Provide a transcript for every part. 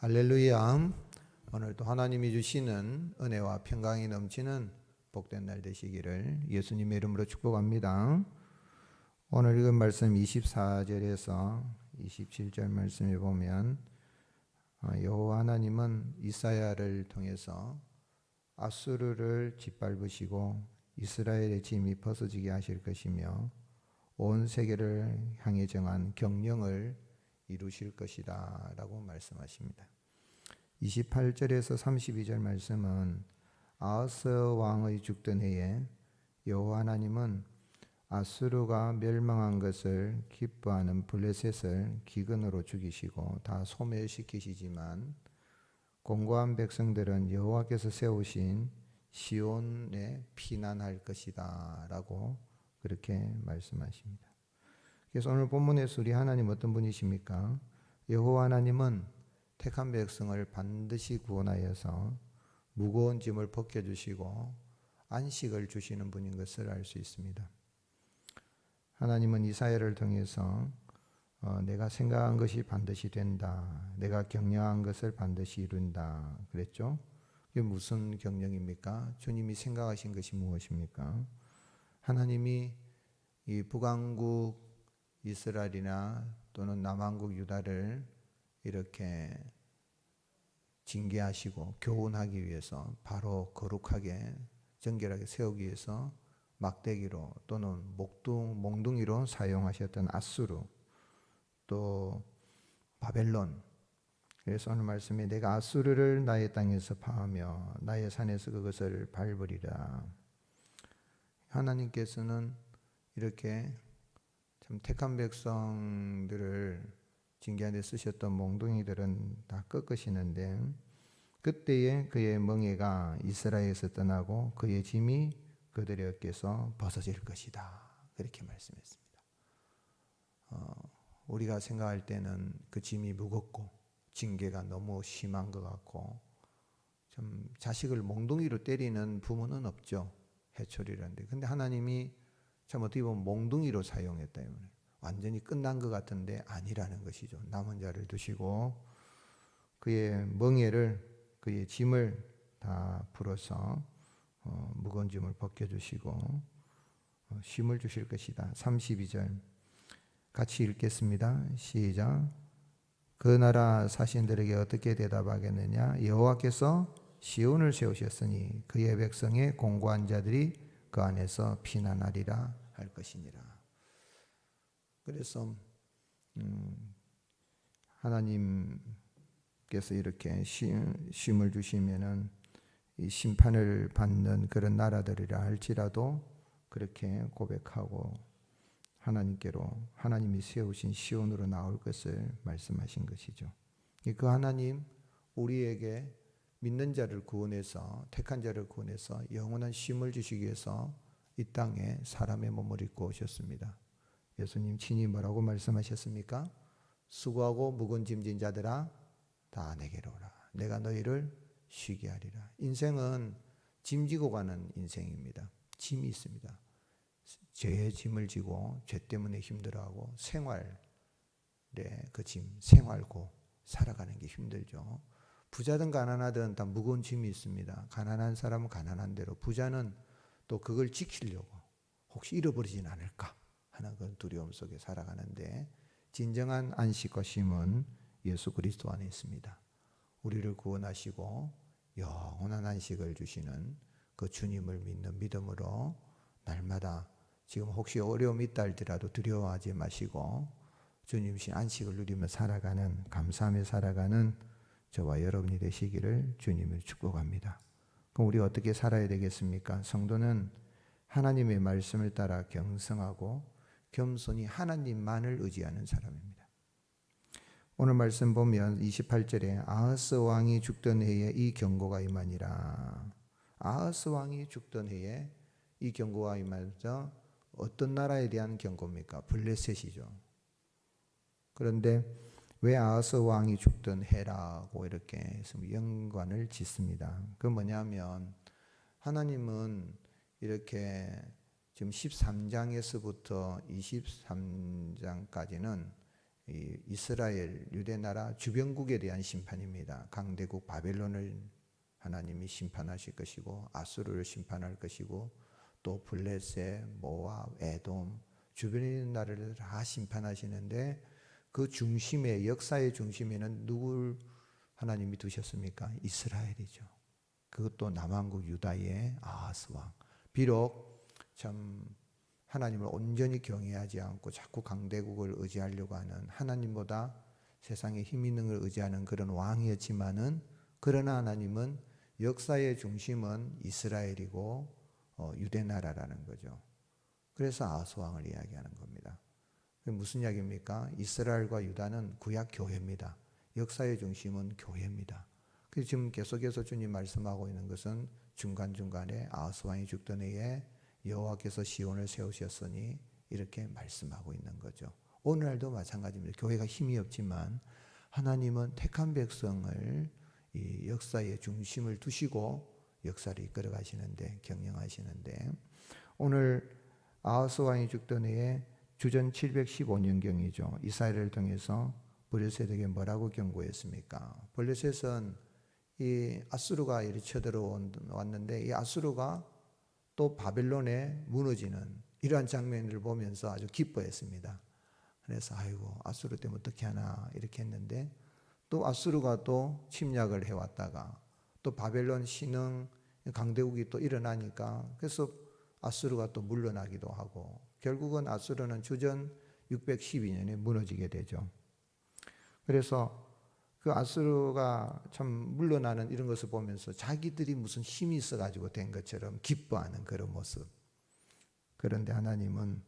할렐루야. 오늘도 하나님이 주시는 은혜와 평강이 넘치는 복된 날 되시기를 예수님의 이름으로 축복합니다. 오늘 읽은 말씀 24절에서 27절 말씀에 보면 여호와 하나님은 이사야를 통해서 아수르를 짓밟으시고 이스라엘의 짐이 벗어지게 하실 것이며 온 세계를 향해 정한 경영을 이루실 것이다 라고 말씀하십니다. 28절에서 32절 말씀은 아하스 왕의 죽던 해에 여호와 하나님은 아수르가 멸망한 것을 기뻐하는 블레셋을 기근으로 죽이시고 다 소멸시키시지만 공고한 백성들은 여호와께서 세우신 시온에 피난할 것이다 라고 그렇게 말씀하십니다. 그래서 오늘 본문에서 우리 하나님 어떤 분이십니까? 여호와 하나님은 택한 백성을 반드시 구원하여서 무거운 짐을 벗겨주시고 안식을 주시는 분인 것을 알 수 있습니다. 하나님은 이사야를 통해서 내가 생각한 것이 반드시 된다. 내가 경영한 것을 반드시 이룬다. 그랬죠? 이게 무슨 경영입니까? 주님이 생각하신 것이 무엇입니까? 하나님이 이 북왕국 이스라엘이나 또는 남왕국 유다를 이렇게 징계하시고 교훈하기 위해서 바로 거룩하게 정결하게 세우기 위해서 막대기로 또는 몽둥이로 사용하셨던 아수르 또 바벨론. 그래서 오늘 말씀에 내가 아수르를 나의 땅에서 파하며 나의 산에서 그것을 밟으리라. 하나님께서는 이렇게 참 택한 백성들을 징계하는 데 쓰셨던 몽둥이들은 다 꺾으시는데 그때에 그의 멍에가 이스라엘에서 떠나고 그의 짐이 그들의 어깨에서 벗어질 것이다. 그렇게 말씀했습니다. 우리가 생각할 때는 그 짐이 무겁고 징계가 너무 심한 것 같고 좀 자식을 몽둥이로 때리는 부모는 없죠. 해초리라는데. 근데 하나님이 참 어떻게 보면 몽둥이로 사용했다. 완전히 끝난 것 같은데 아니라는 것이죠. 남은 자를 두시고 그의 멍에를 그의 짐을 다 풀어서 무거운 짐을 벗겨주시고 쉼을 주실 것이다. 32절 같이 읽겠습니다. 시작. 그 나라 사신들에게 어떻게 대답하겠느냐? 여호와께서 시온을 세우셨으니 그의 백성의 공고한 자들이 그 안에서 피난하리라 할 것이니라. 그래서 하나님께서 이렇게 쉼을 주시면은 이 심판을 받는 그런 나라들이라 할지라도 그렇게 고백하고 하나님께로 하나님이 세우신 시온으로 나올 것을 말씀하신 것이죠. 그 하나님 우리에게 믿는 자를 구원해서 택한 자를 구원해서 영원한 쉼을 주시기 위해서 이 땅에 사람의 몸을 입고 오셨습니다. 예수님 친히 뭐라고 말씀하셨습니까? 수고하고 무거운 짐진 자들아 다 내게로 오라. 내가 너희를 쉬게 하리라. 인생은 짐지고 가는 인생입니다. 짐이 있습니다. 죄의 짐을 지고 죄 때문에 힘들어하고 생활에 그 짐, 생활고 살아가는 게 힘들죠. 부자든 가난하든 다 무거운 짐이 있습니다. 가난한 사람은 가난한 대로, 부자는 또 그걸 지키려고 혹시 잃어버리진 않을까 하는 그런 두려움 속에 살아가는데 진정한 안식과 쉼은 예수 그리스도 안에 있습니다. 우리를 구원하시고 영원한 안식을 주시는 그 주님을 믿는 믿음으로 날마다 지금 혹시 어려움이 있다 할지라도 두려워하지 마시고 주님이신 안식을 누리며 살아가는, 감사하며 살아가는 저와 여러분이 되시기를 주님을 축복합니다. 그럼 우리가 어떻게 살아야 되겠습니까? 성도는 하나님의 말씀을 따라 경성하고 겸손히 하나님만을 의지하는 사람입니다. 오늘 말씀 보면 28절에 아하스 왕이 죽던 해에 이 경고가 임하니라. 아하스 왕이 죽던 해에 이 경고가 임하자 어떤 나라에 대한 경고입니까? 블레셋이죠. 그런데 왜 아하스 왕이 죽던 해라고 이렇게 연관을 짓습니다. 그 뭐냐면 하나님은 이렇게 지금 13장에서부터 23장까지는 이 이스라엘 유대 나라 주변국에 대한 심판입니다. 강대국 바벨론을 하나님이 심판하실 것이고 아수르를 심판할 것이고 또 블레셋, 모압, 에돔 주변의 나라를 다 심판하시는데 그 중심에 역사의 중심에는 누굴 하나님이 두셨습니까? 이스라엘이죠. 그것도 남왕국 유다의 아하스 왕. 비록 참 하나님을 온전히 경외하지 않고 자꾸 강대국을 의지하려고 하는 하나님보다 세상에 힘 있는 걸 의지하는 그런 왕이었지만은 그러나 하나님은 역사의 중심은 이스라엘이고 유대 나라라는 거죠. 그래서 아하스 왕을 이야기하는 겁니다. 그게 무슨 이야기입니까? 이스라엘과 유다는 구약 교회입니다. 역사의 중심은 교회입니다. 그래서 지금 계속해서 주님 말씀하고 있는 것은 중간중간에 아하스 왕이 죽던 해에 여호와께서 시온을 세우셨으니 이렇게 말씀하고 있는 거죠. 오늘날도 마찬가지입니다. 교회가 힘이 없지만 하나님은 택한 백성을 이 역사의 중심을 두시고 역사를 이끌어 가시는데 경영하시는데 오늘 아하스 왕이 죽던 해에 주전 715년경이죠. 이스라엘을 통해서 블레셋에게 뭐라고 경고했습니까? 블레셋은 이 아수르가 이리 쳐들어왔는데 이 아수르가 또 바벨론에 무너지는 이러한 장면을 보면서 아주 기뻐했습니다. 그래서 아이고 아수르 때문에 어떻게 하나 이렇게 했는데 또 아수르가 또 침략을 해왔다가 또 바벨론 신흥 강대국이 또 일어나니까 그래서 아수르가 또 물러나기도 하고 결국은 아수르는 주전 612년에 무너지게 되죠. 그래서 그 아수르가 참 물러나는 이런 것을 보면서 자기들이 무슨 힘이 있어가지고 된 것처럼 기뻐하는 그런 모습. 그런데 하나님은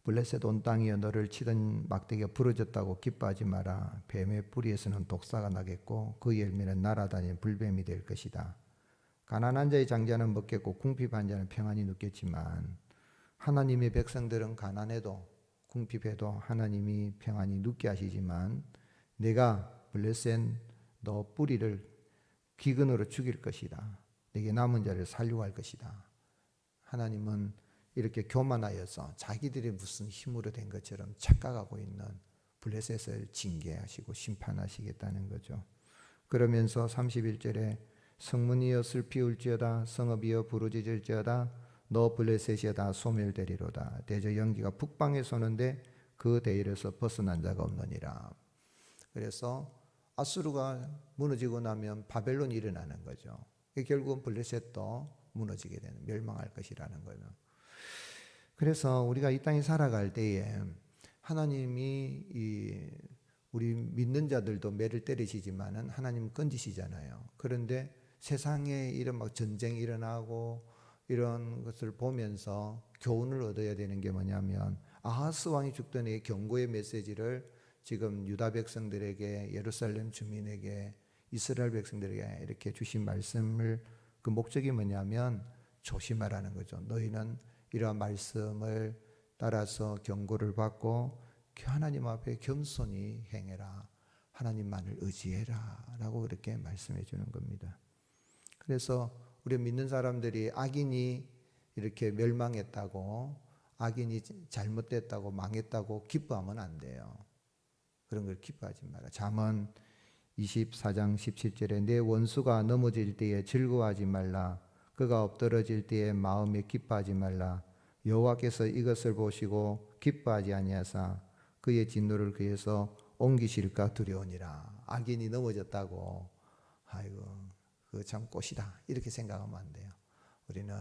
블레셋 온 땅이여 너를 치던 막대기가 부러졌다고 기뻐하지 마라. 뱀의 뿌리에서는 독사가 나겠고 그 열매는 날아다니는 불뱀이 될 것이다. 가난한 자의 장자는 먹겠고 궁핍한 자는 평안히 눕겠지만 하나님의 백성들은 가난해도 궁핍해도 하나님이 평안히 눕게 하시지만 내가 블레셋 너 뿌리를 기근으로 죽일 것이다. 내게 남은 자를 살려고 할 것이다. 하나님은 이렇게 교만하여서 자기들이 무슨 힘으로 된 것처럼 착각하고 있는 블레셋을 징계하시고 심판하시겠다는 거죠. 그러면서 31절에 성문이여 슬피 울지어다 성읍이여 부르짖을지어다 너 블레셋이여 다 소멸되리로다. 대저 연기가 북방에 쏘는데 그 대열에서 벗어난 자가 없느니라. 그래서 아수르가 무너지고 나면 바벨론이 일어나는 거죠. 결국은 블레셋도 무너지게 되는 멸망할 것이라는 거죠. 그래서 우리가 이 땅에 살아갈 때에 하나님이 우리 믿는 자들도 매를 때리시지만은 하나님 건지시잖아요. 그런데 세상에 이런 막 전쟁이 일어나고 이런 것을 보면서 교훈을 얻어야 되는 게 뭐냐면 아하스 왕이 죽던 이 경고의 메시지를 지금 유다 백성들에게 예루살렘 주민에게 이스라엘 백성들에게 이렇게 주신 말씀을 그 목적이 뭐냐면 조심하라는 거죠. 너희는 이러한 말씀을 따라서 경고를 받고 하나님 앞에 겸손히 행해라. 하나님만을 의지해라 라고 그렇게 말씀해 주는 겁니다. 그래서 우리 믿는 사람들이 악인이 이렇게 멸망했다고 악인이 잘못됐다고 망했다고 기뻐하면 안 돼요. 그런 걸 기뻐하지 마라. 잠언 24장 17절에 내 원수가 넘어질 때에 즐거워하지 말라. 그가 엎드러질 때에 마음에 기뻐하지 말라. 여호와께서 이것을 보시고 기뻐하지 아니하사 그의 진노를 그에서 옮기실까 두려우니라. 악인이 넘어졌다고 아이고 그 참 꽃이다 이렇게 생각하면 안 돼요. 우리는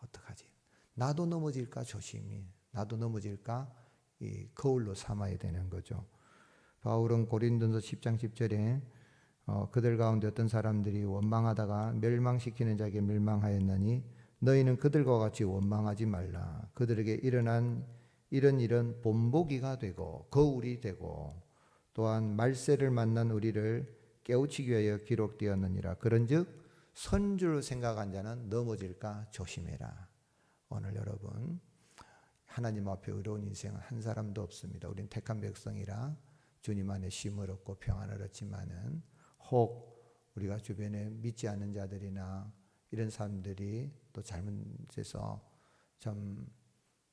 어떡하지? 나도 넘어질까 조심히 나도 넘어질까 이 거울로 삼아야 되는 거죠. 바울은 고린도서 10장 10절에 그들 가운데 어떤 사람들이 원망하다가 멸망시키는 자에게 멸망하였나니 너희는 그들과 같이 원망하지 말라. 그들에게 일어난 이런 일은 본보기가 되고 거울이 되고 또한 말세를 만난 우리를 깨우치기 위하여 기록되었느니라. 그런즉 선주를 생각한 자는 넘어질까 조심해라. 오늘 여러분 하나님 앞에 의로운 인생은 한 사람도 없습니다. 우린 택한 백성이라 주님 안에 쉼을 얻고 평안을 얻지만은 혹 우리가 주변에 믿지 않는 자들이나 이런 사람들이 또 잘못해서 좀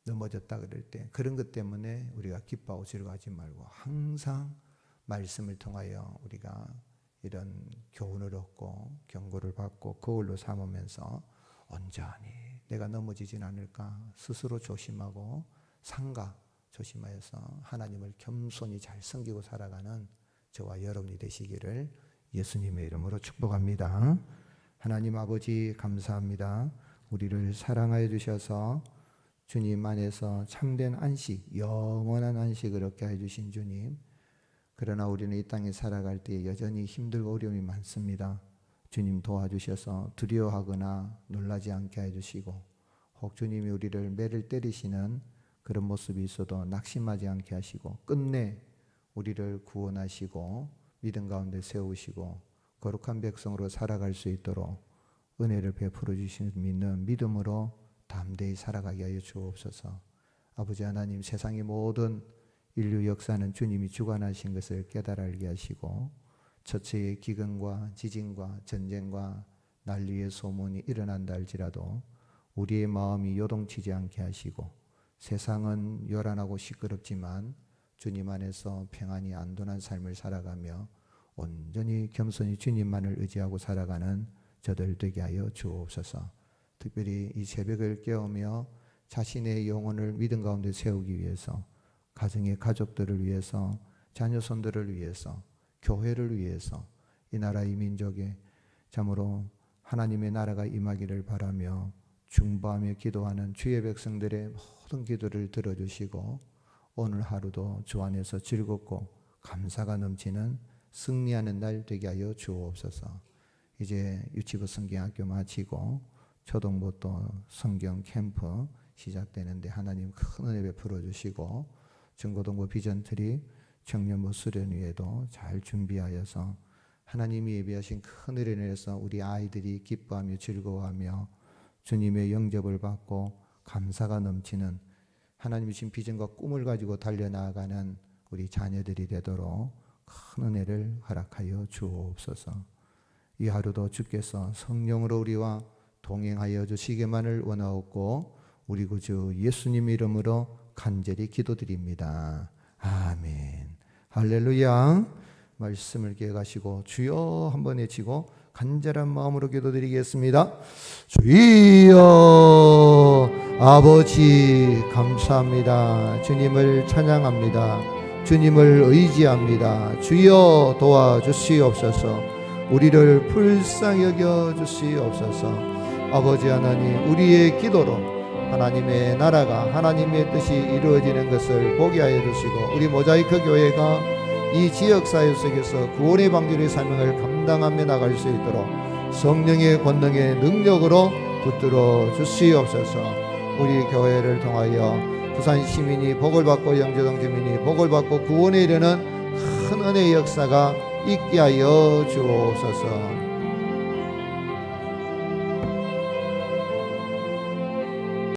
넘어졌다 그럴 때 그런 것 때문에 우리가 기뻐하고 즐거워하지 말고 항상 말씀을 통하여 우리가 이런 교훈을 얻고 경고를 받고 거울로 삼으면서 온전히 내가 넘어지진 않을까 스스로 조심하고 삼가 조심하여서 하나님을 겸손히 잘 섬기고 살아가는 저와 여러분이 되시기를 예수님의 이름으로 축복합니다. 하나님 아버지 감사합니다. 우리를 사랑하여 주셔서 주님 안에서 참된 안식, 영원한 안식을 얻게 해주신 주님, 그러나 우리는 이 땅에 살아갈 때 여전히 힘들고 어려움이 많습니다. 주님 도와주셔서 두려워하거나 놀라지 않게 해주시고, 혹 주님이 우리를 매를 때리시는 그런 모습이 있어도 낙심하지 않게 하시고 끝내 우리를 구원하시고 믿음 가운데 세우시고 거룩한 백성으로 살아갈 수 있도록 은혜를 베풀어 주시는 믿는 믿음으로 담대히 살아가게 하여 주옵소서. 아버지 하나님, 세상의 모든 인류 역사는 주님이 주관하신 것을 깨달아 알게 하시고 처처의 기근과 지진과 전쟁과 난리의 소문이 일어난다 할지라도 우리의 마음이 요동치지 않게 하시고, 세상은 요란하고 시끄럽지만 주님 안에서 평안히 안전한 삶을 살아가며 온전히 겸손히 주님만을 의지하고 살아가는 저들 되게 하여 주옵소서. 특별히 이 새벽을 깨우며 자신의 영혼을 믿음 가운데 세우기 위해서, 가정의 가족들을 위해서, 자녀손들을 위해서, 교회를 위해서, 이 나라 이 민족에 참으로 하나님의 나라가 임하기를 바라며 중보하며 기도하는 주의 백성들의 모든 기도를 들어주시고 오늘 하루도 주 안에서 즐겁고 감사가 넘치는 승리하는 날 되게 하여 주옵소서. 이제 유치부 성경학교 마치고 초등부터 성경 캠프 시작되는데 하나님 큰 은혜 베풀어 주시고 중고등부 비전트리 청년부 수련회에도 잘 준비하여서 하나님이 예비하신 큰 은혜를 내서 우리 아이들이 기뻐하며 즐거워하며 주님의 영접을 받고 감사가 넘치는 하나님이 주신 비전과 꿈을 가지고 달려나가는 우리 자녀들이 되도록 큰 은혜를 허락하여 주옵소서. 이 하루도 주께서 성령으로 우리와 동행하여 주시기만을 원하옵고 우리 구주 예수님 이름으로 간절히 기도드립니다. 아멘. 할렐루야. 말씀을 기억하시고 주여 한번 외치고 간절한 마음으로 기도드리겠습니다. 주여 아버지 감사합니다. 주님을 찬양합니다. 주님을 의지합니다. 주여 도와주시옵소서. 우리를 불쌍히 여겨 주시옵소서. 아버지 하나님, 우리의 기도로 하나님의 나라가 하나님의 뜻이 이루어지는 것을 보게 하여 주시고 우리 모자이크 교회가 이 지역사회 속에서 구원의 방주의 사명을 감당하며 나갈 수 있도록 성령의 권능의 능력으로 붙들어 주시옵소서. 우리 교회를 통하여 부산 시민이 복을 받고 영재동 주민이 복을 받고 구원에 이르는 큰 은혜의 역사가 있게 하여 주옵소서.